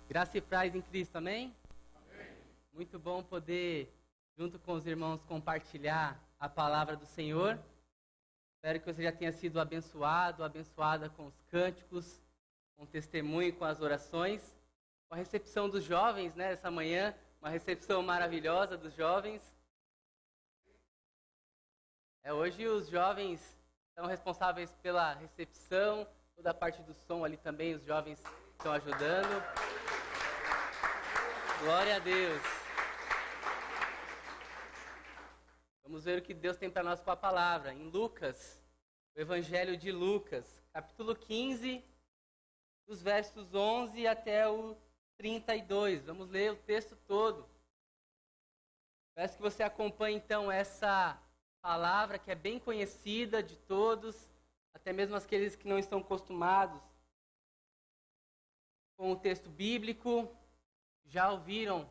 Graça e paz em Cristo, amém? Amém? Muito bom poder, junto com os irmãos, compartilhar a palavra do Senhor. Espero que você já tenha sido abençoada com os cânticos, com o testemunho, com as orações, com a recepção dos jovens, né, essa manhã, uma recepção maravilhosa dos jovens. Hoje os jovens são responsáveis pela recepção, toda a parte do som ali também, os jovens estão ajudando. Glória a Deus. Vamos ver o que Deus tem para nós com a palavra. Em Lucas, o Evangelho de Lucas, capítulo 15, dos versos 11 até o 32. Vamos ler o texto todo. Peço que você acompanhe então essa palavra que é bem conhecida de todos, até mesmo aqueles que não estão acostumados com o texto bíblico. Já ouviram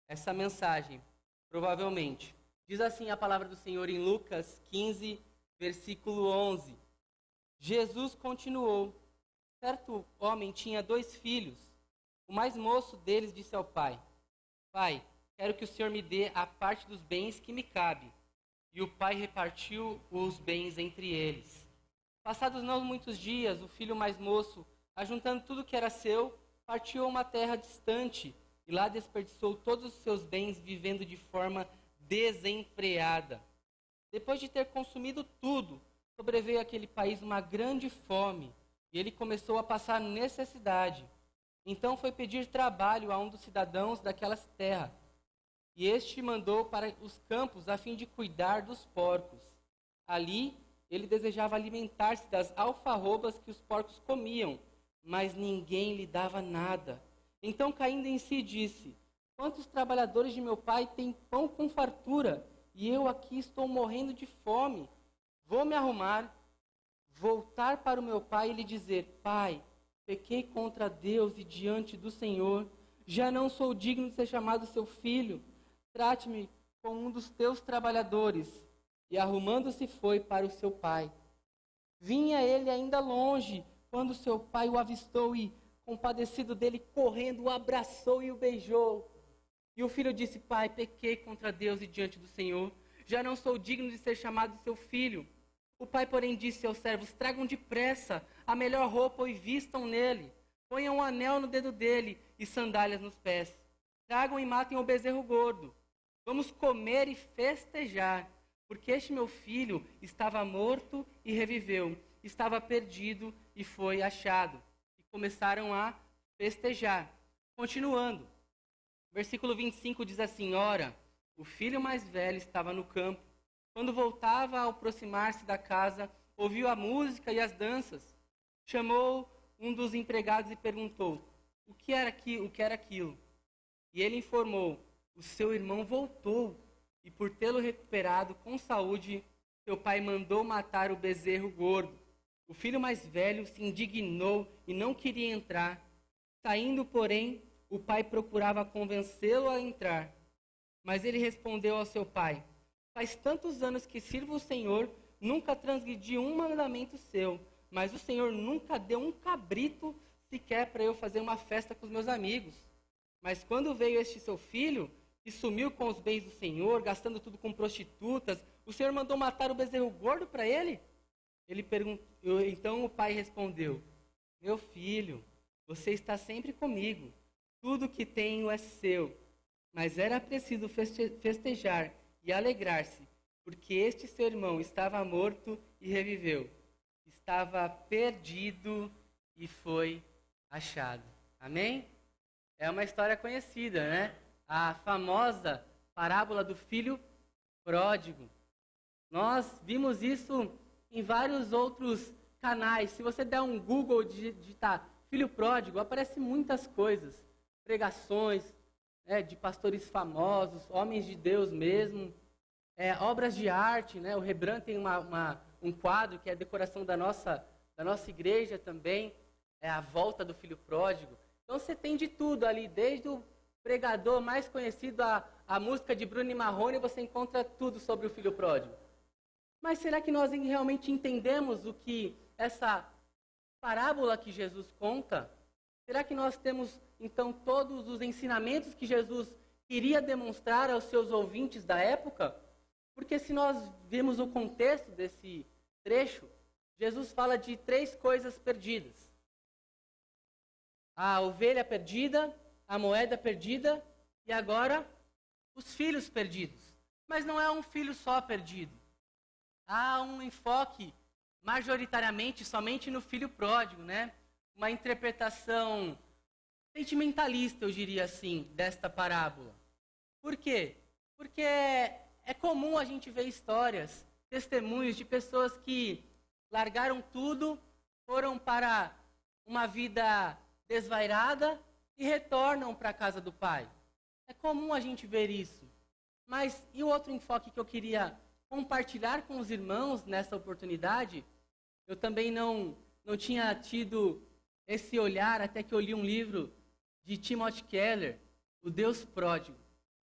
essa mensagem, provavelmente. Diz assim a palavra do Senhor em Lucas 15, versículo 11. Jesus continuou: certo homem tinha 2 filhos. O mais moço deles disse ao pai: Pai, quero que o Senhor me dê a parte dos bens que me cabe. E o pai repartiu os bens entre eles. Passados não muitos dias, o filho mais moço, ajuntando tudo que era seu, partiu a uma terra distante e lá desperdiçou todos os seus bens, vivendo de forma desenfreada. Depois de ter consumido tudo, sobreveio àquele país uma grande fome e ele começou a passar necessidade. Então foi pedir trabalho a um dos cidadãos daquelas terras, e este mandou para os campos a fim de cuidar dos porcos. Ali ele desejava alimentar-se das alfarrobas que os porcos comiam, mas ninguém lhe dava nada. Então, caindo em si, disse: quantos trabalhadores de meu pai têm pão com fartura, e eu aqui estou morrendo de fome? Vou me arrumar, voltar para o meu pai e lhe dizer: Pai, pequei contra Deus e diante do Senhor, já não sou digno de ser chamado seu filho. Trate-me como um dos teus trabalhadores. E arrumando-se foi para o seu pai. Vinha ele ainda longe, quando seu pai o avistou e, compadecido dele, correndo, o abraçou e o beijou. E o filho disse: Pai, pequei contra Deus e diante do Senhor, já não sou digno de ser chamado seu filho. O pai, porém, disse aos servos: tragam depressa a melhor roupa e vistam nele. Ponham um anel no dedo dele e sandálias nos pés. Tragam e matem o bezerro gordo. Vamos comer e festejar, porque este meu filho estava morto e reviveu, estava perdido e foi achado. E começaram a festejar. Continuando, versículo 25 diz assim: ora, o filho mais velho estava no campo. Quando voltava a aproximar-se da casa, ouviu a música e as danças. Chamou um dos empregados e perguntou: o que era aquilo? E ele informou: o seu irmão voltou, e por tê-lo recuperado com saúde, seu pai mandou matar o bezerro gordo. O filho mais velho se indignou e não queria entrar. Saindo, porém, o pai procurava convencê-lo a entrar. Mas ele respondeu ao seu pai: faz tantos anos que sirvo o Senhor, nunca transgredi um mandamento seu, mas o Senhor nunca deu um cabrito sequer para eu fazer uma festa com os meus amigos. Mas quando veio este seu filho, que sumiu com os bens do Senhor, gastando tudo com prostitutas, o Senhor mandou matar o bezerro gordo para ele? Então o pai respondeu: meu filho, você está sempre comigo, tudo que tenho é seu. Mas era preciso festejar e alegrar-se, porque este seu irmão estava morto e reviveu, estava perdido e foi achado. Amém? É uma história conhecida, né? A famosa parábola do filho pródigo. Nós vimos isso em vários outros canais. Se você der um Google, digitar filho pródigo, aparecem muitas coisas. Pregações, de pastores famosos, homens de Deus mesmo. Obras de arte, né? O Rembrandt tem um quadro que é a decoração da nossa igreja também. É a volta do filho pródigo. Então você tem de tudo ali, desde o pregador mais conhecido, a música de Bruno e Marrone, você encontra tudo sobre o filho pródigo. Mas será que nós realmente entendemos o que essa parábola que Jesus conta? Será que nós temos, então, todos os ensinamentos que Jesus queria demonstrar aos seus ouvintes da época? Porque se nós vemos o contexto desse trecho, Jesus fala de 3 coisas perdidas: a ovelha perdida, a moeda perdida e agora os filhos perdidos. Mas não é um filho só perdido. Há um enfoque majoritariamente somente no filho pródigo, né? Uma interpretação sentimentalista, eu diria assim, desta parábola. Por quê? Porque é comum a gente ver histórias, testemunhos de pessoas que largaram tudo, foram para uma vida desvairada e retornam para a casa do pai. É comum a gente ver isso. Mas e o outro enfoque que eu queria compartilhar com os irmãos nessa oportunidade? Eu também não tinha tido esse olhar até que eu li um livro de Timothy Keller, O Deus Pródigo.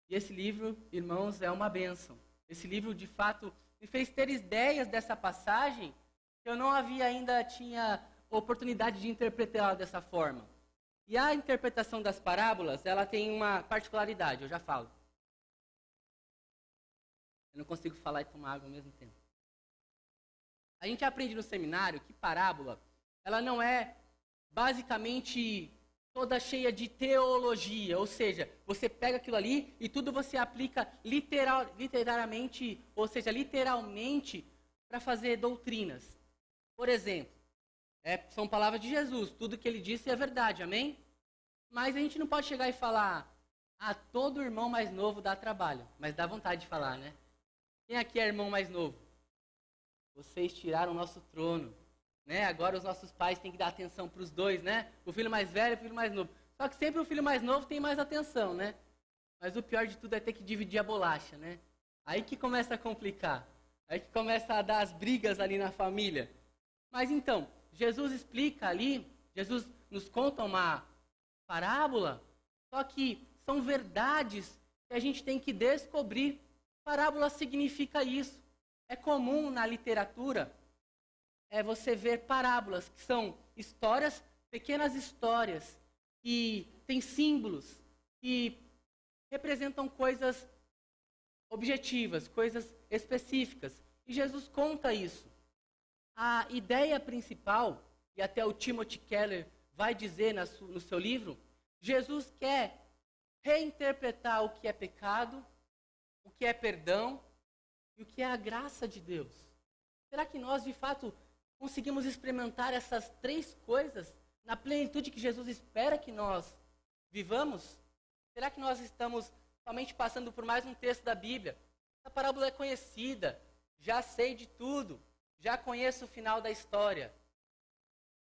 E esse livro, irmãos, é uma bênção. Esse livro, de fato, me fez ter ideias dessa passagem que eu não tinha oportunidade de interpretá-la dessa forma. E a interpretação das parábolas, ela tem uma particularidade, eu já falo. Eu não consigo falar e tomar água ao mesmo tempo. A gente aprende no seminário que parábola, ela não é basicamente toda cheia de teologia, ou seja, você pega aquilo ali e tudo você aplica literalmente, ou seja, literalmente para fazer doutrinas. Por exemplo, são palavras de Jesus, tudo que ele disse é verdade, amém? Mas a gente não pode chegar e falar, todo irmão mais novo dá trabalho, mas dá vontade de falar, né? Quem aqui é irmão mais novo? Vocês tiraram o nosso trono, né? Agora os nossos pais têm que dar atenção para os dois, né? O filho mais velho e o filho mais novo. Só que sempre o filho mais novo tem mais atenção, né? Mas o pior de tudo é ter que dividir a bolacha, né? Aí que começa a complicar. Aí que começa a dar as brigas ali na família. Mas então, Jesus explica ali, Jesus nos conta uma parábola, só que são verdades que a gente tem que descobrir. Parábola significa isso. É comum na literatura você ver parábolas, que são histórias, pequenas histórias, que têm símbolos, que representam coisas objetivas, coisas específicas. E Jesus conta isso. A ideia principal, e até o Timothy Keller vai dizer no seu livro, Jesus quer reinterpretar o que é pecado, o que é perdão e o que é a graça de Deus. Será que nós, de fato, conseguimos experimentar essas 3 coisas na plenitude que Jesus espera que nós vivamos? Será que nós estamos somente passando por mais um texto da Bíblia? Essa parábola é conhecida, já sei de tudo, já conheço o final da história.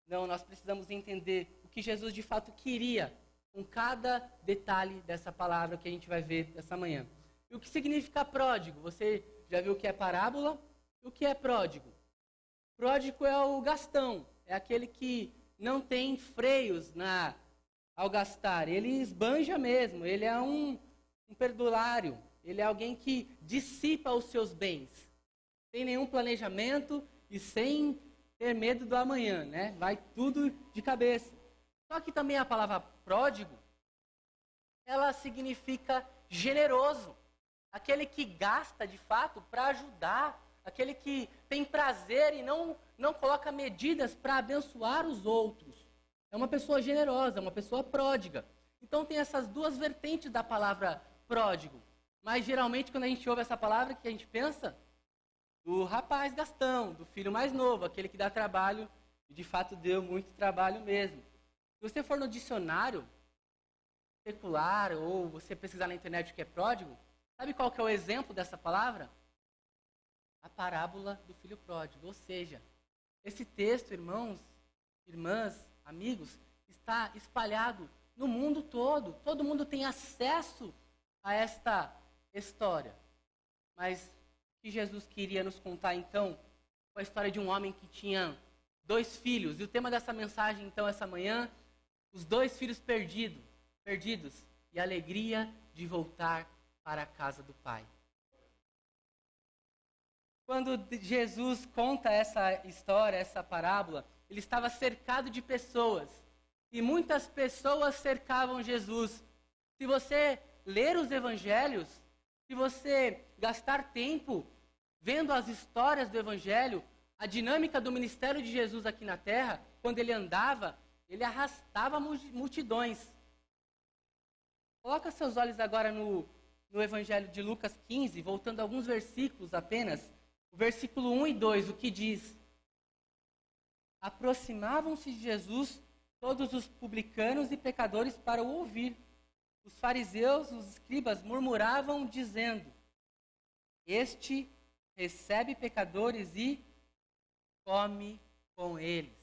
Não, nós precisamos entender o que Jesus de fato queria com cada detalhe dessa palavra que a gente vai ver essa manhã. E o que significa pródigo? Você já viu o que é parábola? E o que é pródigo? Pródigo é o gastão, é aquele que não tem freios ao gastar. Ele esbanja mesmo, ele é um perdulário, ele é alguém que dissipa os seus bens, sem nenhum planejamento e sem ter medo do amanhã, né? Vai tudo de cabeça. Só que também a palavra pródigo, ela significa generoso. Aquele que gasta, de fato, para ajudar. Aquele que tem prazer e não coloca medidas para abençoar os outros. É uma pessoa generosa, uma pessoa pródiga. Então tem essas 2 vertentes da palavra pródigo. Mas geralmente quando a gente ouve essa palavra, o que a gente pensa? Do rapaz gastão, do filho mais novo, aquele que dá trabalho, e de fato deu muito trabalho mesmo. Se você for no dicionário secular, ou você pesquisar na internet o que é pródigo, sabe qual que é o exemplo dessa palavra? A parábola do filho pródigo. Ou seja, esse texto, irmãos, irmãs, amigos, está espalhado no mundo todo. Todo mundo tem acesso a esta história. Mas o que Jesus queria nos contar, então, foi a história de um homem que tinha 2 filhos. E o tema dessa mensagem, então, essa manhã, os 2 filhos perdidos e a alegria de voltar para a casa do Pai. Quando Jesus conta essa história, essa parábola, ele estava cercado de pessoas e muitas pessoas cercavam Jesus. Se você ler os evangelhos, se você gastar tempo vendo as histórias do evangelho, a dinâmica do ministério de Jesus aqui na terra, quando ele andava, ele arrastava multidões. Coloca seus olhos agora no evangelho de Lucas 15, voltando a alguns versículos apenas. O versículo 1 e 2, o que diz? Aproximavam-se de Jesus todos os publicanos e pecadores para o ouvir. Os fariseus, os escribas, murmuravam, dizendo: Este recebe pecadores e come com eles.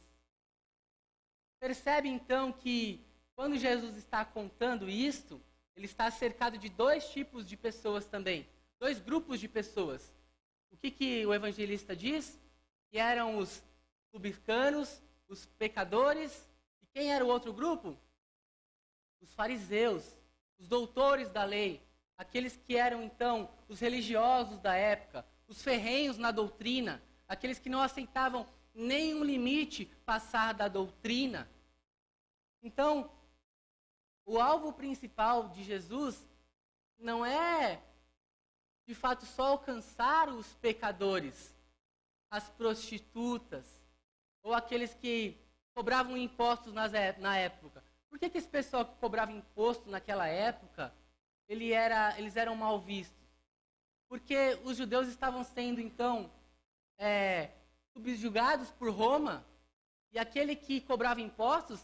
Percebe então que quando Jesus está contando isto, ele está cercado de dois tipos de pessoas também, dois grupos de pessoas. O que o evangelista diz? Que eram os publicanos, os pecadores. E quem era o outro grupo? Os fariseus, os doutores da lei, aqueles que eram então os religiosos da época, os ferrenhos na doutrina, aqueles que não aceitavam nenhum limite passar da doutrina. Então, o alvo principal de Jesus não é, de fato, só alcançar os pecadores, as prostitutas, ou aqueles que cobravam impostos na época. Por que esse pessoal que cobrava imposto naquela época, eles eram mal vistos? Porque os judeus estavam sendo, então, subjugados por Roma, e aquele que cobrava impostos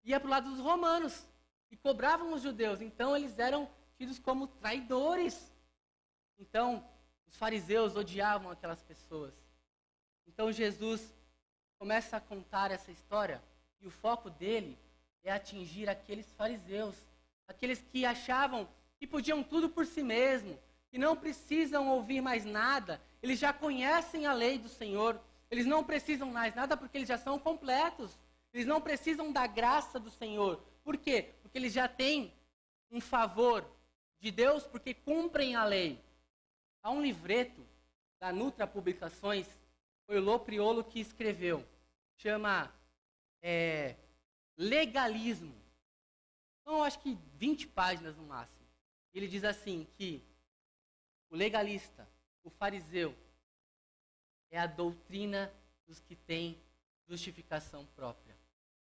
ia para o lado dos romanos, e cobravam os judeus. Então, eles eram tidos como traidores. Então, os fariseus odiavam aquelas pessoas. Então, Jesus começa a contar essa história, e o foco dele é atingir aqueles fariseus, aqueles que achavam que podiam tudo por si mesmo, que não precisam ouvir mais nada, eles já conhecem a lei do Senhor, eles não precisam mais nada porque eles já são completos, eles não precisam da graça do Senhor. Por quê? Porque eles já têm um favor de Deus, porque cumprem a lei. Há um livreto da Nutra Publicações, foi o Lopriolo que escreveu, chama Legalismo. Então, eu acho que 20 páginas no máximo. Ele diz assim que o legalista, o fariseu, é a doutrina dos que têm justificação própria.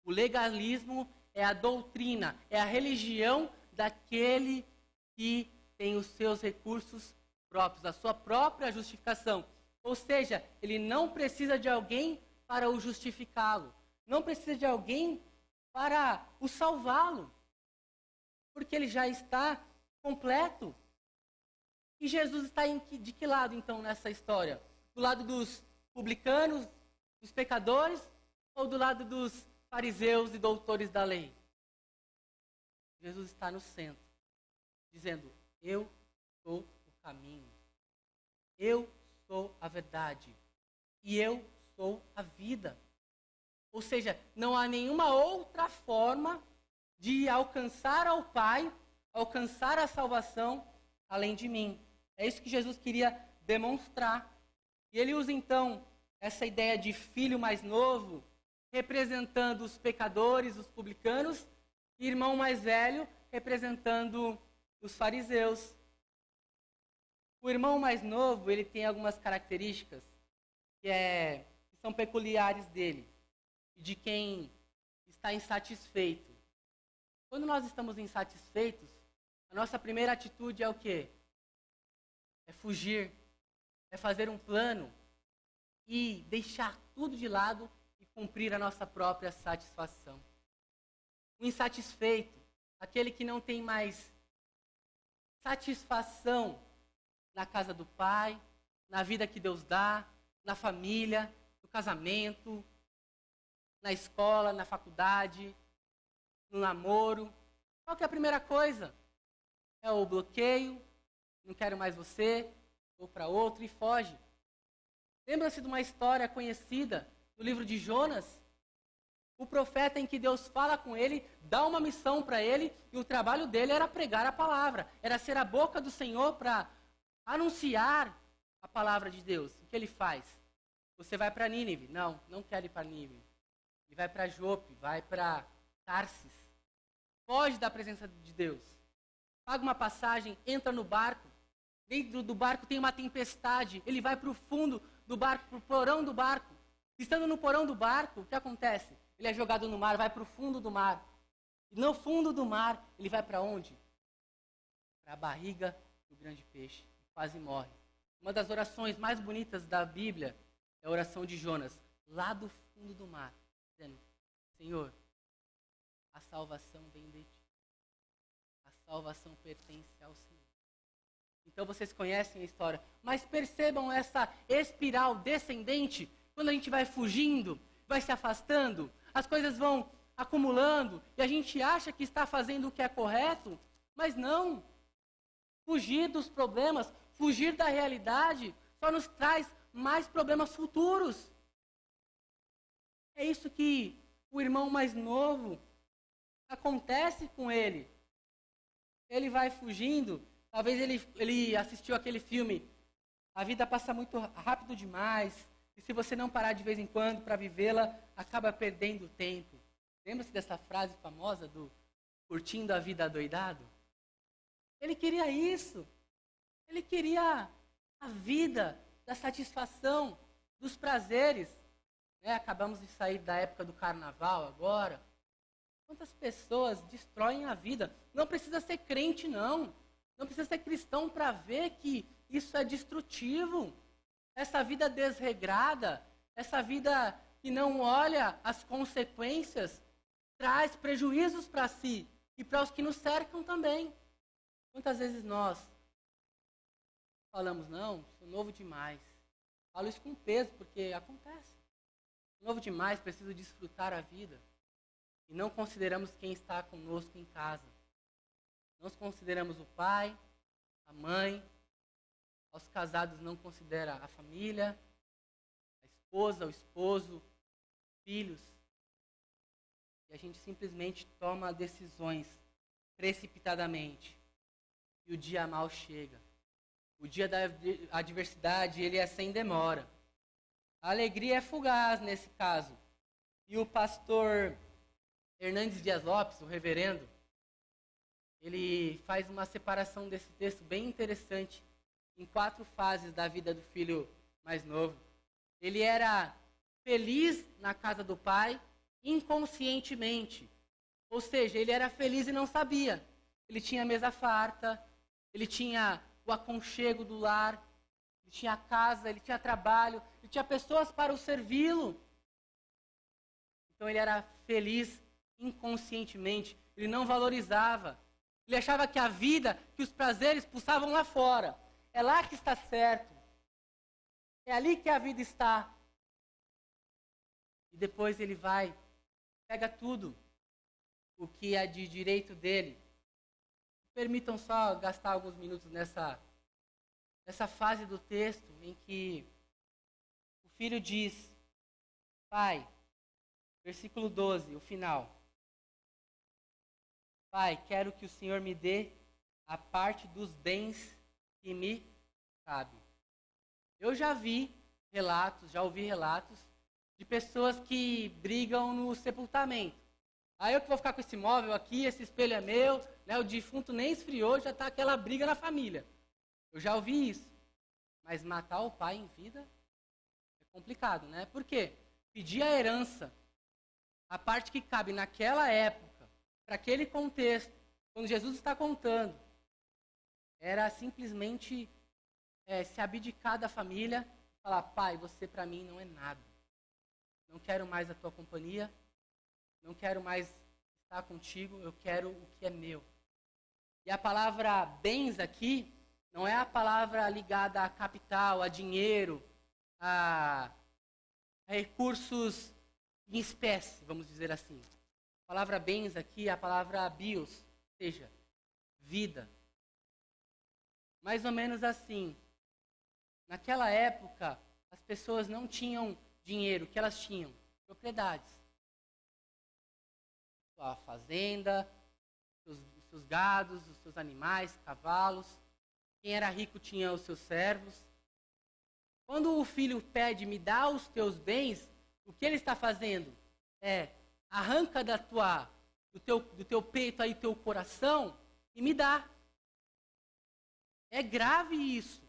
O legalismo é a doutrina, é a religião daquele que tem os seus recursos próprios, a sua própria justificação. Ou seja, ele não precisa de alguém para o justificá-lo. Não precisa de alguém para o salvá-lo. Porque ele já está completo. E Jesus está de que lado, então, nessa história? Do lado dos publicanos, dos pecadores, ou do lado dos fariseus e doutores da lei? Jesus está no centro, dizendo: eu sou o caminho, eu sou a verdade, e eu sou a vida. Ou seja, não há nenhuma outra forma de alcançar ao Pai, alcançar a salvação, além de mim. É isso que Jesus queria demonstrar. E ele usa, então, essa ideia de filho mais novo, representando os pecadores, os publicanos, e irmão mais velho, representando os fariseus. O irmão mais novo, ele tem algumas características que são peculiares dele, e de quem está insatisfeito. Quando nós estamos insatisfeitos, a nossa primeira atitude é o quê? É fugir, é fazer um plano e deixar tudo de lado e cumprir a nossa própria satisfação. O insatisfeito, aquele que não tem mais satisfação na casa do Pai, na vida que Deus dá, na família, no casamento, na escola, na faculdade, no namoro. Qual que é a primeira coisa? É o bloqueio, não quero mais você, vou para outro e foge. Lembra-se de uma história conhecida no livro de Jonas? O profeta em que Deus fala com ele, dá uma missão para ele, e o trabalho dele era pregar a palavra, era ser a boca do Senhor para anunciar a palavra de Deus. O que ele faz? Você vai para Nínive? Não, não quero ir para Nínive. Ele vai para Jope, vai para Tarsis. Foge da presença de Deus. Paga uma passagem, entra no barco. Dentro do barco tem uma tempestade. Ele vai para o fundo do barco, para o porão do barco. Estando no porão do barco, o que acontece? Ele é jogado no mar, vai para o fundo do mar. E no fundo do mar, ele vai para onde? Para a barriga do grande peixe. Quase morre. Uma das orações mais bonitas da Bíblia é a oração de Jonas, lá do fundo do mar, dizendo: Senhor, a salvação vem de ti. A salvação pertence ao Senhor. Então vocês conhecem a história, mas percebam essa espiral descendente. Quando a gente vai fugindo, vai se afastando, as coisas vão acumulando e a gente acha que está fazendo o que é correto, mas não. Fugir dos problemas, fugir da realidade, só nos traz mais problemas futuros. É isso que o irmão mais novo acontece com ele. Ele vai fugindo. Talvez ele assistiu aquele filme, A Vida Passa Muito Rápido Demais, e se você não parar de vez em quando para vivê-la, acaba perdendo tempo. Lembra-se dessa frase famosa do curtindo a vida adoidado? Ele queria isso. Ele queria a vida da satisfação, dos prazeres. Acabamos de sair da época do carnaval agora. Quantas pessoas destroem a vida? Não precisa ser crente, não. Não precisa ser cristão para ver que isso é destrutivo. Essa vida desregrada, essa vida que não olha as consequências, traz prejuízos para si e para os que nos cercam também. Quantas vezes nós falamos: não, sou novo demais. Falo isso com peso, porque acontece. Sou novo demais, preciso desfrutar a vida. E não consideramos quem está conosco em casa. Não consideramos o pai, a mãe. Aos casados não considera a família, a esposa, o esposo, filhos. E a gente simplesmente toma decisões precipitadamente. E o dia mal chega. O dia da adversidade, ele é sem demora. A alegria é fugaz nesse caso. E o pastor Hernandes Dias Lopes, o reverendo, ele faz uma separação desse texto bem interessante em 4 fases da vida do filho mais novo. Ele era feliz na casa do pai inconscientemente. Ou seja, ele era feliz e não sabia. Ele tinha mesa farta, ele tinha o aconchego do lar, ele tinha casa, ele tinha trabalho, ele tinha pessoas para o servi-lo. Então ele era feliz inconscientemente, ele não valorizava. Ele achava que a vida, que os prazeres pulsavam lá fora. É lá que está certo. É ali que a vida está. E depois ele vai, pega tudo o que é de direito dele. Permitam só gastar alguns minutos nessa fase do texto em que o filho diz: Pai, versículo 12, o final. Pai, quero que o Senhor me dê a parte dos bens que me cabe. Eu já ouvi relatos de pessoas que brigam no sepultamento. Aí eu que vou ficar com esse móvel aqui, esse espelho é meu, o defunto nem esfriou, já está aquela briga na família. Eu já ouvi isso. Mas matar o pai em vida é complicado, né? Por quê? Pedir a herança, a parte que cabe naquela época, para aquele contexto, quando Jesus está contando, era simplesmente se abdicar da família, falar: pai, você para mim não é nada. Não quero mais a tua companhia, não quero mais estar contigo, eu quero o que é meu. E a palavra bens aqui não é a palavra ligada a capital, a dinheiro, a recursos em espécie, vamos dizer assim. A palavra bens aqui é a palavra bios, ou seja, vida. Mais ou menos assim. Naquela época, as pessoas não tinham dinheiro, o que elas tinham? Propriedades. A fazenda, os seus gados, os seus animais, cavalos. Quem era rico tinha os seus servos. Quando o filho pede: me dá os teus bens, o que ele está fazendo? Arranca da tua do teu peito aí, teu coração, e me dá. É grave isso.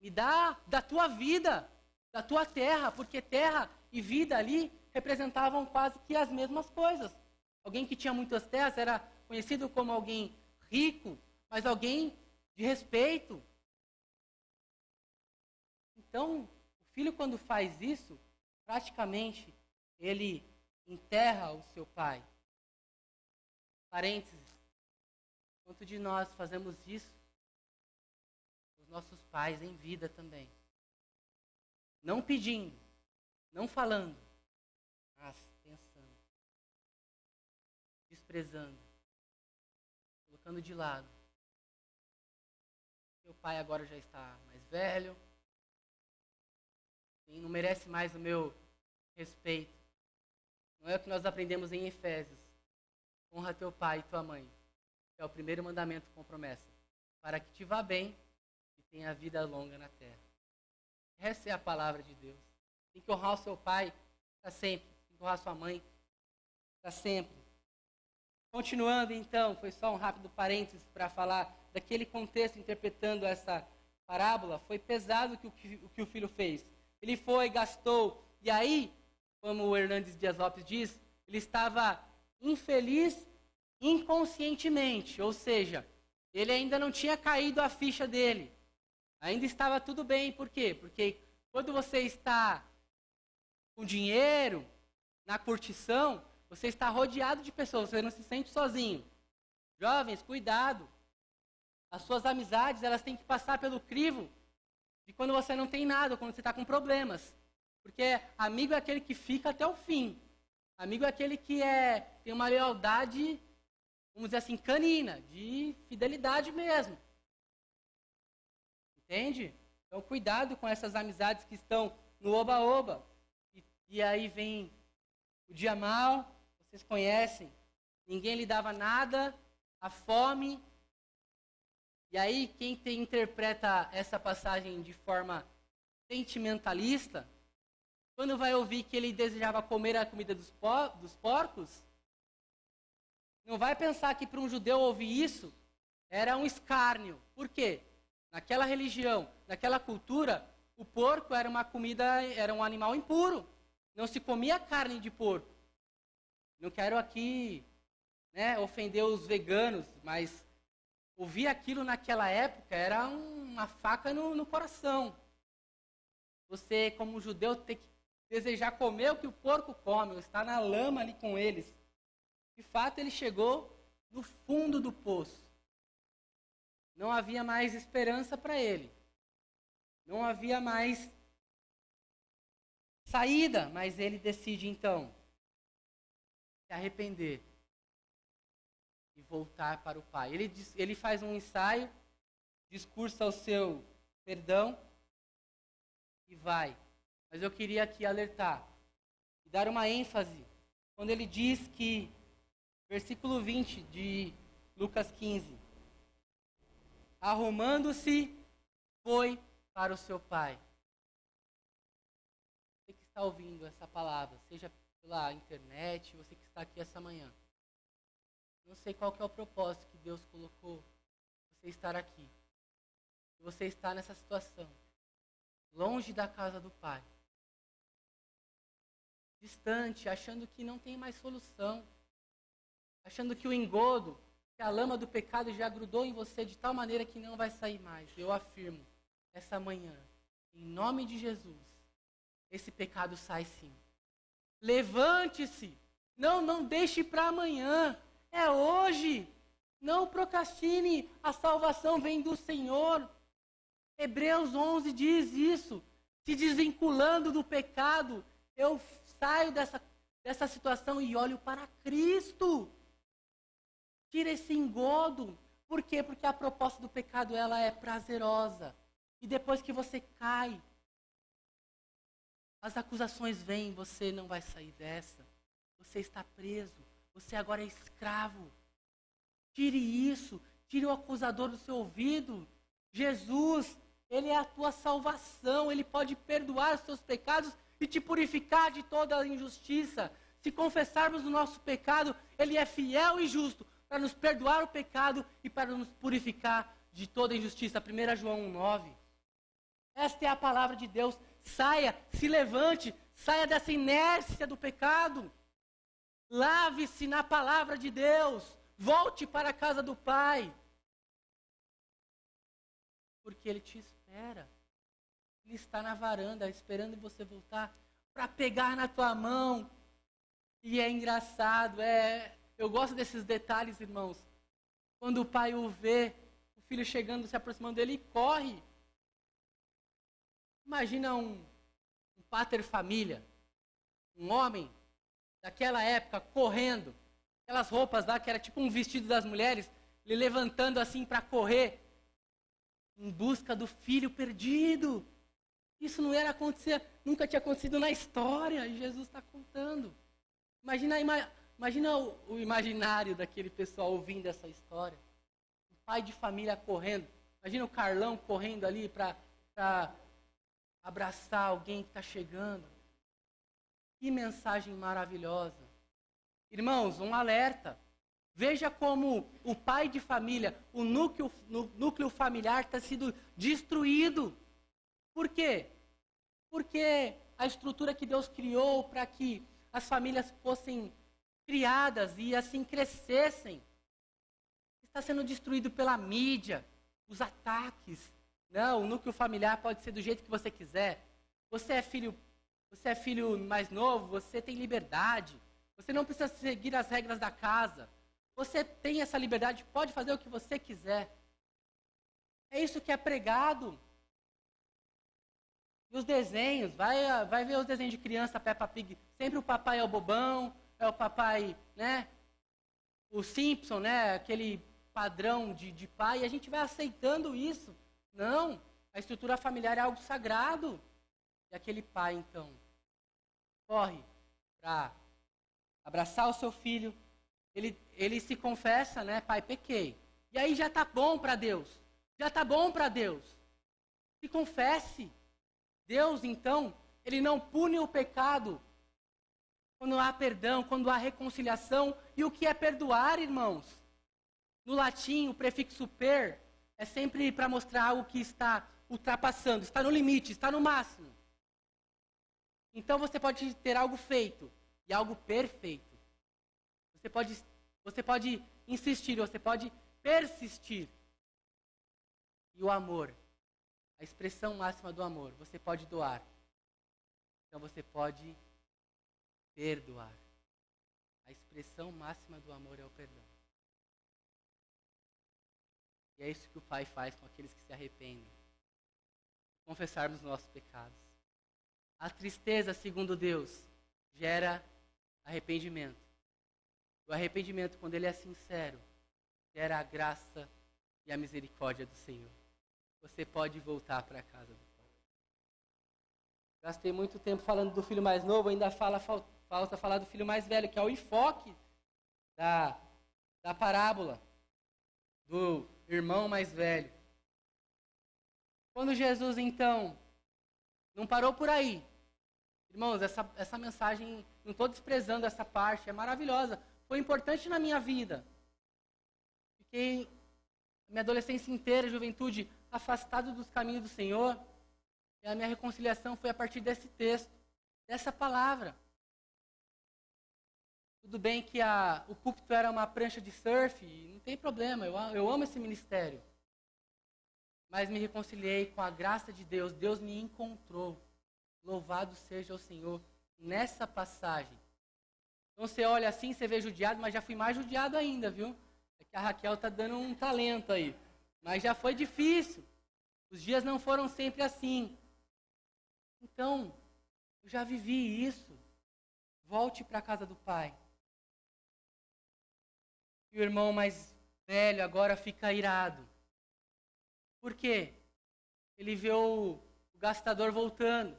Me dá da tua vida, da tua terra, porque terra e vida ali representavam quase que as mesmas coisas. Alguém que tinha muitas terras era conhecido como alguém rico, mas alguém de respeito. Então, o filho, quando faz isso, praticamente ele enterra o seu pai. Parênteses. Quanto de nós fazemos isso? Os nossos pais em vida também. Não pedindo, não falando, mas pensando, desprezando, colocando de lado. Meu pai agora já está mais velho, e não merece mais o meu respeito. Não é o que nós aprendemos em Efésios. Honra teu pai e tua mãe, que é o primeiro mandamento com promessa, para que te vá bem e tenha vida longa na terra. Essa é a palavra de Deus. Tem que honrar o seu pai para sempre. Tem que honrar a sua mãe para sempre. Continuando então, foi só um rápido parênteses para falar daquele contexto, interpretando essa parábola. Foi pesado o que o filho fez. Ele foi, gastou, e aí, como o Hernandes Dias Lopes diz, ele estava infeliz inconscientemente, ou seja, ele ainda não tinha caído a ficha dele. Ainda estava tudo bem, por quê? Porque quando você está com dinheiro, na curtição, você está rodeado de pessoas, você não se sente sozinho. Jovens, cuidado. As suas amizades, elas têm que passar pelo crivo de quando você não tem nada, quando você está com problemas. Porque amigo é aquele que fica até o fim. Amigo é aquele que tem uma lealdade, vamos dizer assim, canina, de fidelidade mesmo. Entende? Então, cuidado com essas amizades que estão no oba-oba. E aí vem o dia mal, vocês conhecem. Ninguém lhe dava nada, a fome. E aí, quem interpreta essa passagem de forma sentimentalista, quando vai ouvir que ele desejava comer a comida dos porcos, não vai pensar que para um judeu ouvir isso era um escárnio. Por quê? Naquela religião, naquela cultura, o porco era uma comida, era um animal impuro. Não se comia carne de porco. Não quero aqui, ofender os veganos, mas ouvir aquilo naquela época era uma faca no coração. Você, como judeu, tem que desejar comer o que o porco come, ou estar na lama ali com eles. De fato, ele chegou no fundo do poço. Não havia mais esperança para ele. Não havia mais saída, mas ele decide então se arrepender e voltar para o pai. Ele faz um ensaio, discursa o seu perdão e vai. Mas eu queria aqui alertar e dar uma ênfase quando ele diz que, versículo 20 de Lucas 15, arrumando-se, foi para o seu pai. Você que está ouvindo essa palavra, seja pela internet, você que está aqui essa manhã, não sei qual que é o propósito que Deus colocou você estar aqui. Você está nessa situação, longe da casa do Pai, distante, achando que não tem mais solução, achando que o engodo, que a lama do pecado já grudou em você de tal maneira que não vai sair mais. Eu afirmo, essa manhã, em nome de Jesus, esse pecado sai sim. Levante-se, não deixe para amanhã, é hoje. Não procrastine, a salvação vem do Senhor. Hebreus 11 diz isso, se desvinculando do pecado, eu saio dessa situação e olho para Cristo. Tira esse engodo. Por quê? Porque a proposta do pecado, ela é prazerosa. E depois que você cai, as acusações vêm, você não vai sair dessa. Você está preso. Você agora é escravo. Tire isso. Tire o acusador do seu ouvido. Jesus, Ele é a tua salvação. Ele pode perdoar os seus pecados e te purificar de toda a injustiça. Se confessarmos o nosso pecado, Ele é fiel e justo para nos perdoar o pecado e para nos purificar de toda injustiça. 1 João 1,9. Esta é a palavra de Deus. Saia, se levante, saia dessa inércia do pecado. Lave-se na palavra de Deus. Volte para a casa do Pai. Porque Ele te espera. Ele está na varanda esperando você voltar para pegar na tua mão. E é engraçado, eu gosto desses detalhes, irmãos. Quando o pai o vê, o filho chegando, se aproximando dele, ele corre. Imagina um pater família, um homem daquela época correndo, aquelas roupas lá que era tipo um vestido das mulheres, ele levantando assim para correr, em busca do filho perdido. Isso não era acontecer, nunca tinha acontecido na história, e Jesus está contando. Imagina o imaginário daquele pessoal ouvindo essa história. O pai de família correndo. Imagina o Carlão correndo ali para abraçar alguém que está chegando. Que mensagem maravilhosa. Irmãos, um alerta. Veja como o pai de família, o núcleo familiar está sendo destruído. Por quê? Porque a estrutura que Deus criou para que as famílias fossem criadas e assim crescessem, está sendo destruído pela mídia, os ataques. Não, o núcleo familiar pode ser do jeito que você quiser. Você é filho mais novo, você tem liberdade. Você não precisa seguir as regras da casa. Você tem essa liberdade, pode fazer o que você quiser. É isso que é pregado. E os desenhos, vai ver os desenhos de criança, Peppa Pig. Sempre o papai é o bobão, é o papai, né? O Simpson, né? Aquele padrão de pai. E a gente vai aceitando isso. Não, a estrutura familiar é algo sagrado. E aquele pai, então, corre para abraçar o seu filho. Ele se confessa, né? Pai, pequei. E aí já está bom para Deus. Já está bom para Deus. Se confesse. Deus, então, Ele não pune o pecado quando há perdão, quando há reconciliação. E o que é perdoar, irmãos? No latim, o prefixo per é sempre para mostrar algo que está ultrapassando, está no limite, está no máximo. Então você pode ter algo feito e algo perfeito. Você pode insistir, você pode persistir. E o amor, a expressão máxima do amor, você pode doar. Então você pode perdoar. A expressão máxima do amor é o perdão. E é isso que o Pai faz com aqueles que se arrependem. Confessarmos nossos pecados. A tristeza, segundo Deus, gera arrependimento. O arrependimento, quando ele é sincero, gera a graça e a misericórdia do Senhor. Você pode voltar para a casa do Pai. Gastei muito tempo falando do filho mais novo, ainda falta falar do filho mais velho, que é o enfoque da parábola do irmão mais velho. Quando Jesus, então, não parou por aí. Irmãos, essa mensagem, não estou desprezando essa parte, é maravilhosa. Foi importante na minha vida. Fiquei minha adolescência inteira, juventude, afastado dos caminhos do Senhor. E a minha reconciliação foi a partir desse texto, dessa palavra. Tudo bem que o púlpito era uma prancha de surf, não tem problema, eu amo esse ministério. Mas me reconciliei com a graça de Deus, Deus me encontrou. Louvado seja o Senhor nessa passagem. Então você olha assim, você vê judiado, mas já fui mais judiado ainda, viu? É que a Raquel está dando um talento aí. Mas já foi difícil. Os dias não foram sempre assim. Então, eu já vivi isso. Volte para a casa do Pai. E o irmão mais velho agora fica irado. Por quê? Ele vê o gastador voltando.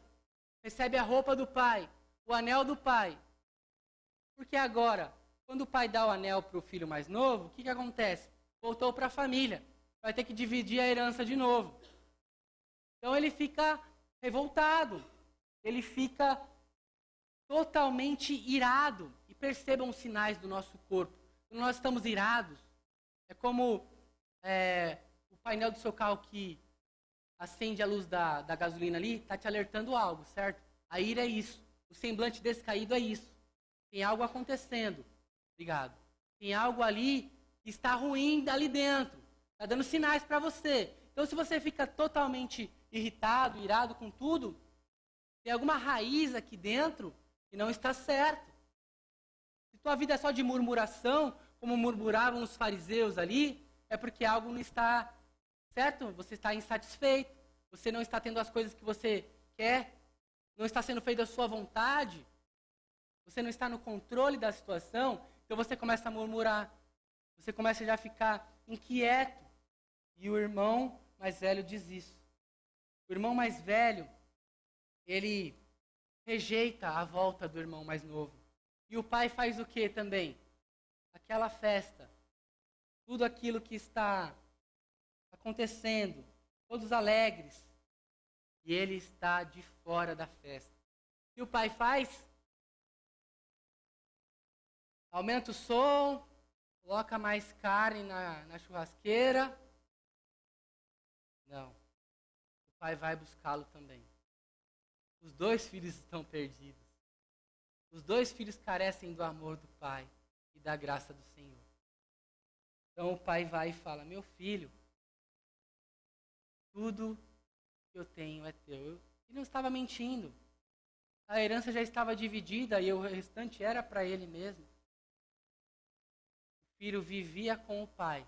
Recebe a roupa do pai, o anel do pai. Porque agora, quando o pai dá o anel para o filho mais novo, o que acontece? Voltou para a família. Vai ter que dividir a herança de novo. Então ele fica revoltado. Ele fica totalmente irado. E percebam os sinais do nosso corpo. Quando nós estamos irados, é como o painel do seu carro que acende a luz da gasolina ali, está te alertando algo, certo? A ira é isso. O semblante descaído é isso. Tem algo acontecendo. Obrigado. Tem algo ali que está ruim ali dentro. Está dando sinais para você. Então, se você fica totalmente irritado, irado com tudo, tem alguma raiz aqui dentro que não está certo. Se tua vida é só de murmuração, como murmuravam os fariseus ali, é porque algo não está certo, você está insatisfeito, você não está tendo as coisas que você quer, não está sendo feita a sua vontade, você não está no controle da situação, então você começa a murmurar, você começa já a ficar inquieto. E o irmão mais velho diz isso. O irmão mais velho, ele rejeita a volta do irmão mais novo. E o pai faz o que também? Aquela festa, tudo aquilo que está acontecendo, todos alegres, e ele está de fora da festa. E o pai faz? Aumenta o som, coloca mais carne na churrasqueira. Não. O pai vai buscá-lo também. Os dois filhos estão perdidos. Os dois filhos carecem do amor do pai e da graça do Senhor. Então o pai vai e fala: meu filho, tudo que eu tenho é teu. Ele não estava mentindo. A herança já estava dividida e o restante era para ele mesmo. O filho vivia com o pai,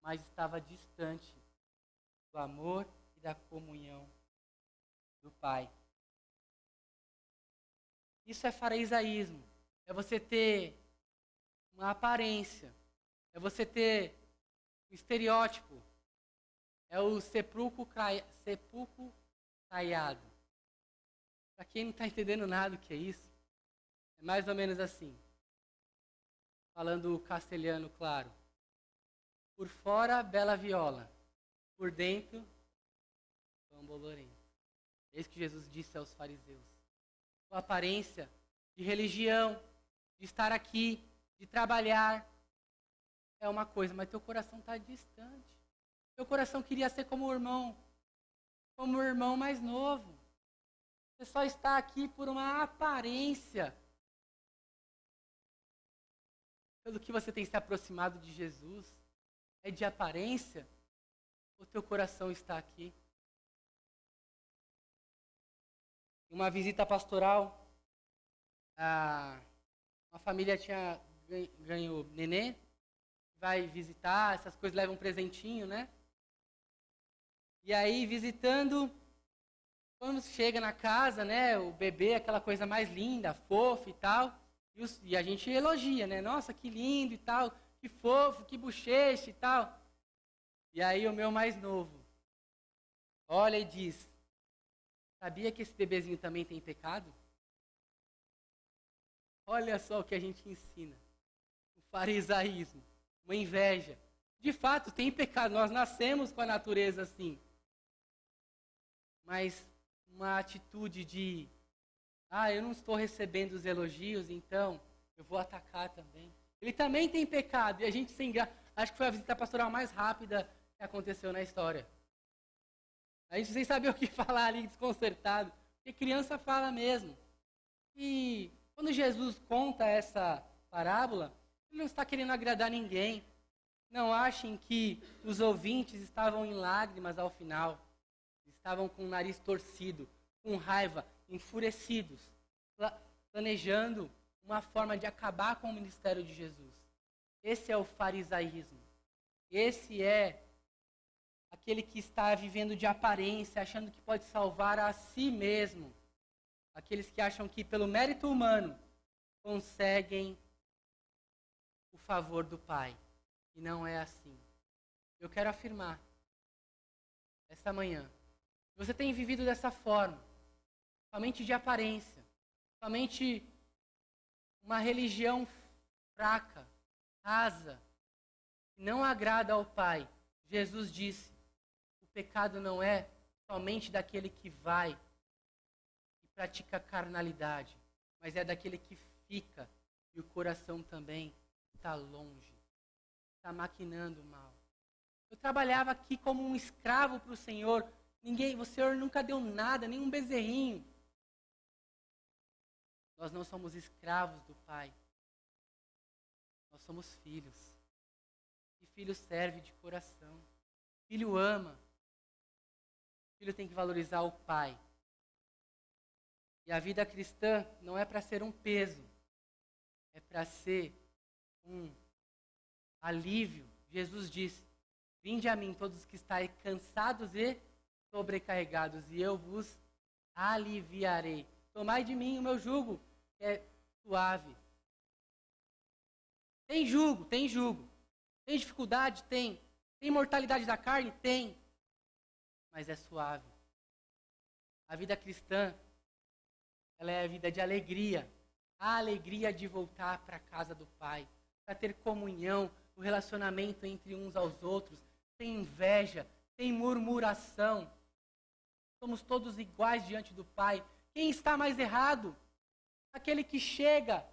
mas estava distante do amor e da comunhão do pai. Isso é farisaísmo. É você ter uma aparência. É você ter um estereótipo. É o sepulcro caiado. Para quem não está entendendo nada o que é isso, é mais ou menos assim. Falando castelhano, claro. Por fora, bela viola. Por dentro, pão bolorento. É isso que Jesus disse aos fariseus. Sua aparência de religião, de estar aqui, de trabalhar, é uma coisa, mas teu coração está distante. Teu coração queria ser como o irmão mais novo. Você só está aqui por uma aparência. Pelo que você tem se aproximado de Jesus, é de aparência? Ou teu coração está aqui? Uma visita pastoral, uma família tinha ganhou nenê, vai visitar, essas coisas levam um presentinho, né? E aí, visitando, quando chega na casa, né, o bebê, aquela coisa mais linda, fofa e tal, e a gente elogia, né? Nossa, que lindo e tal, que fofo, que bochecha e tal. E aí o meu mais novo olha e diz: sabia que esse bebezinho também tem pecado? Olha só o que a gente ensina. O farisaísmo, uma inveja. De fato, tem pecado, nós nascemos com a natureza assim. Mas uma atitude de, eu não estou recebendo os elogios, então eu vou atacar também. Ele também tem pecado, e a gente sem graça. Acho que foi a visita pastoral mais rápida que aconteceu na história. A gente sem saber o que falar ali, desconcertado. Porque criança fala mesmo. E quando Jesus conta essa parábola, ele não está querendo agradar ninguém. Não achem que os ouvintes estavam em lágrimas ao final. Estavam com o nariz torcido, com raiva, enfurecidos, planejando uma forma de acabar com o ministério de Jesus. Esse é o farisaísmo. Esse é aquele que está vivendo de aparência, achando que pode salvar a si mesmo. Aqueles que acham que pelo mérito humano conseguem o favor do Pai. E não é assim. Eu quero afirmar, esta manhã, você tem vivido dessa forma, somente de aparência, somente uma religião fraca, rasa, que não agrada ao Pai. Jesus disse: o pecado não é somente daquele que vai e pratica carnalidade, mas é daquele que fica e o coração também está longe, está maquinando o mal. Eu trabalhava aqui como um escravo para o Senhor. O Senhor nunca deu nada, nem um bezerrinho. Nós não somos escravos do Pai. Nós somos filhos. E filho serve de coração. Filho ama. Filho tem que valorizar o Pai. E a vida cristã não é para ser um peso. É para ser um alívio. Jesus disse: vinde a mim todos os que estáis cansados e sobrecarregados, e eu vos aliviarei. Tomai de mim o meu jugo, que é suave. Tem jugo, tem jugo. Tem dificuldade? Tem. Tem mortalidade da carne? Tem. Mas é suave. A vida cristã, ela é a vida de alegria. A alegria de voltar para a casa do Pai, para ter comunhão, o relacionamento entre uns aos outros, sem inveja, sem murmuração. Somos todos iguais diante do Pai. Quem está mais errado? Aquele que chega,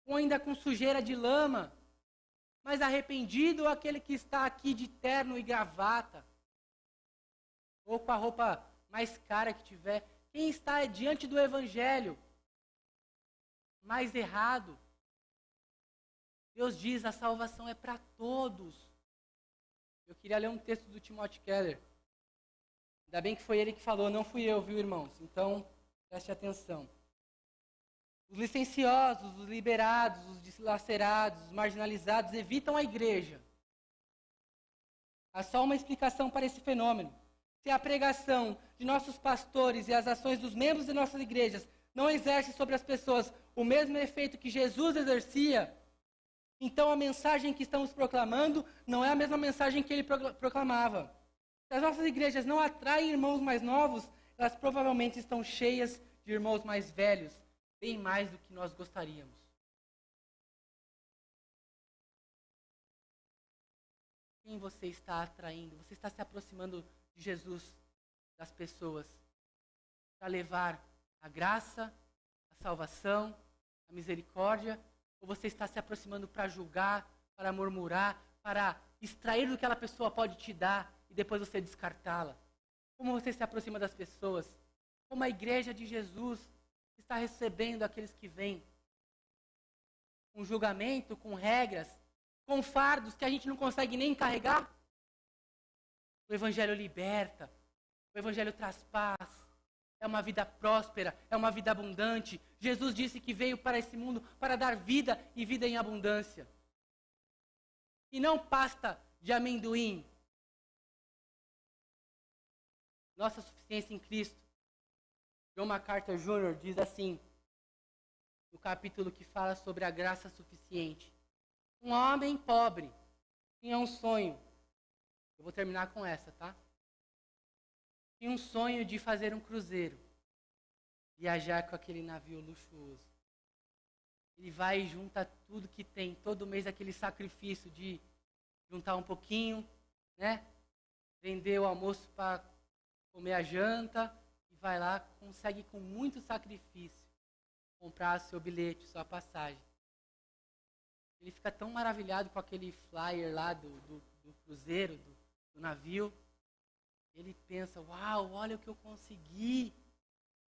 ou ainda com sujeira de lama, mas arrependido, ou aquele que está aqui de terno e gravata, ou com a roupa mais cara que tiver? Quem está diante do Evangelho mais errado? Deus diz: a salvação é para todos. Eu queria ler um texto do Timothy Keller. Ainda bem que foi ele que falou, não fui eu, viu, irmãos? Então, preste atenção. Os licenciosos, os liberados, os dilacerados, os marginalizados evitam a igreja. Há só uma explicação para esse fenômeno. Se a pregação de nossos pastores e as ações dos membros de nossas igrejas não exercem sobre as pessoas o mesmo efeito que Jesus exercia, então a mensagem que estamos proclamando não é a mesma mensagem que ele proclamava. Se as nossas igrejas não atraem irmãos mais novos, elas provavelmente estão cheias de irmãos mais velhos, bem mais do que nós gostaríamos. Quem você está atraindo? Você está se aproximando de Jesus, das pessoas, para levar a graça, a salvação, a misericórdia? Ou você está se aproximando para julgar, para murmurar, para extrair do que aquela pessoa pode te dar e depois você descartá-la? Como você se aproxima das pessoas? Como a igreja de Jesus está recebendo aqueles que vêm? Com julgamento, com regras, com fardos que a gente não consegue nem carregar? O Evangelho liberta, o Evangelho traz paz, é uma vida próspera, é uma vida abundante. Jesus disse que veio para esse mundo para dar vida e vida em abundância. E não pasta de amendoim. Nossa suficiência em Cristo. John MacArthur Jr. diz assim, no capítulo que fala sobre a graça suficiente: um homem pobre tinha um sonho. Eu vou terminar com essa, tá? Tinha um sonho de fazer um cruzeiro, viajar com aquele navio luxuoso. Ele vai e junta tudo que tem, todo mês aquele sacrifício de juntar um pouquinho, né? Vender o almoço para comer a janta, e vai lá, consegue com muito sacrifício comprar seu bilhete, sua passagem. Ele fica tão maravilhado com aquele flyer lá do cruzeiro, do navio. Ele pensa: uau, olha o que eu consegui.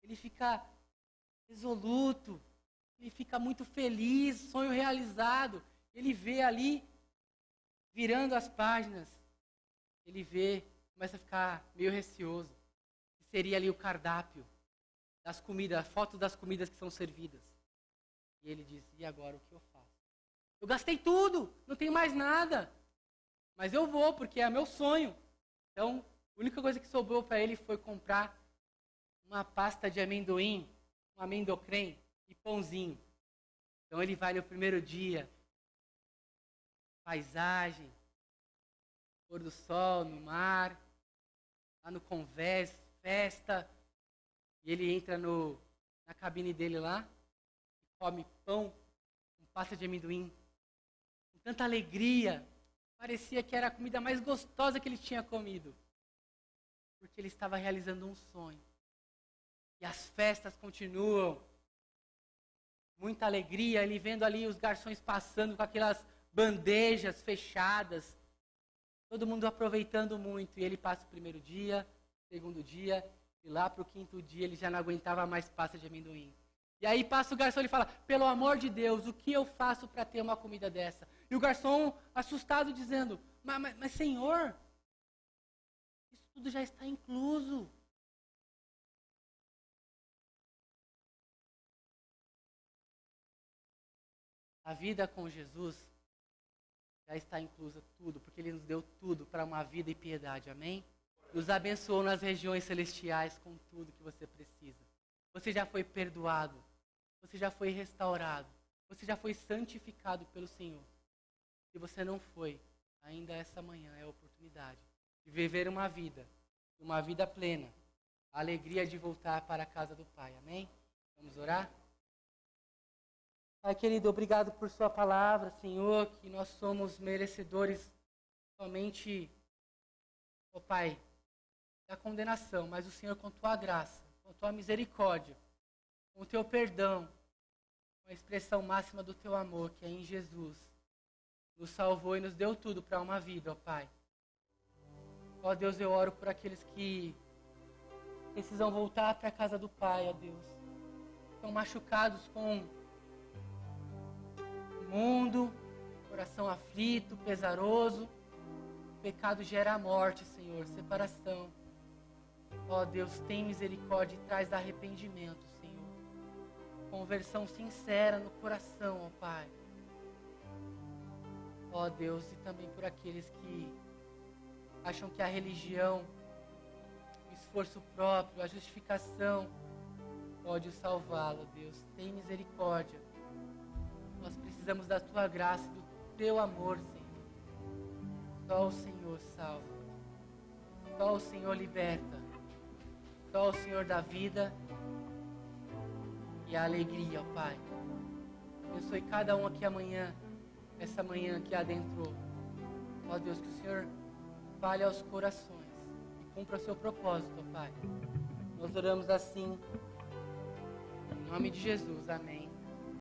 Ele fica resoluto, ele fica muito feliz, sonho realizado. Ele vê ali, virando as páginas, ele vê, começa a ficar meio receoso. Seria ali o cardápio das comidas, a foto das comidas que são servidas. E ele diz: e agora o que eu faço? Eu gastei tudo, não tenho mais nada. Mas eu vou, porque é meu sonho. Então, a única coisa que sobrou para ele foi comprar uma pasta de amendoim, um amendocrem e pãozinho. Então ele vai no primeiro dia, paisagem, pôr do sol no mar, lá no convés, festa. E ele entra na cabine dele lá, come pão com pasta de amendoim, com tanta alegria. Parecia que era a comida mais gostosa que ele tinha comido. Porque ele estava realizando um sonho. E as festas continuam. muita alegria, ele vendo ali os garçons passando com aquelas bandejas fechadas, todo mundo aproveitando muito, e ele passa o primeiro dia, segundo dia, e lá para o quinto dia ele já não aguentava mais pasta de amendoim. E aí passa o garçom e ele fala, pelo amor de Deus, o que eu faço para ter uma comida dessa? E o garçom, assustado, dizendo, mas senhor, isso tudo já está incluso. A vida com Jesus já está inclusa tudo, porque Ele nos deu tudo para uma vida e piedade, amém? Nos abençoou nas regiões celestiais com tudo que você precisa. Você já foi perdoado, você já foi restaurado, você já foi santificado pelo Senhor. Se você não foi, ainda essa manhã é a oportunidade de viver uma vida plena, a alegria de voltar para a casa do Pai, amém? Vamos orar? Pai querido, obrigado por sua palavra, Senhor, que nós somos merecedores somente, ó Pai, da condenação, mas o Senhor com tua graça, com tua misericórdia, com o teu perdão, com a expressão máxima do teu amor, que é em Jesus, nos salvou e nos deu tudo para uma vida, ó Pai. Ó Deus, eu oro por aqueles que precisam voltar para a casa do Pai, ó Deus. Estão machucados com o mundo, coração aflito, pesaroso. O pecado gera a morte, Senhor, separação. Ó Deus, tem misericórdia e traz arrependimento, Senhor. Conversão sincera no coração, ó Pai. Ó Deus, e também por aqueles que acham que a religião, o esforço próprio, a justificação pode salvá-lo, Deus. Tem misericórdia. Nós precisamos da tua graça e do teu amor, Senhor. Só o Senhor salva. Só o Senhor liberta. Só o Senhor dá vida e a alegria, ó Pai. Abençoe cada um aqui amanhã, essa manhã que adentrou. Ó Deus, que o Senhor fale aos corações e cumpra o seu propósito, ó Pai. Nós oramos assim, em nome de Jesus, amém.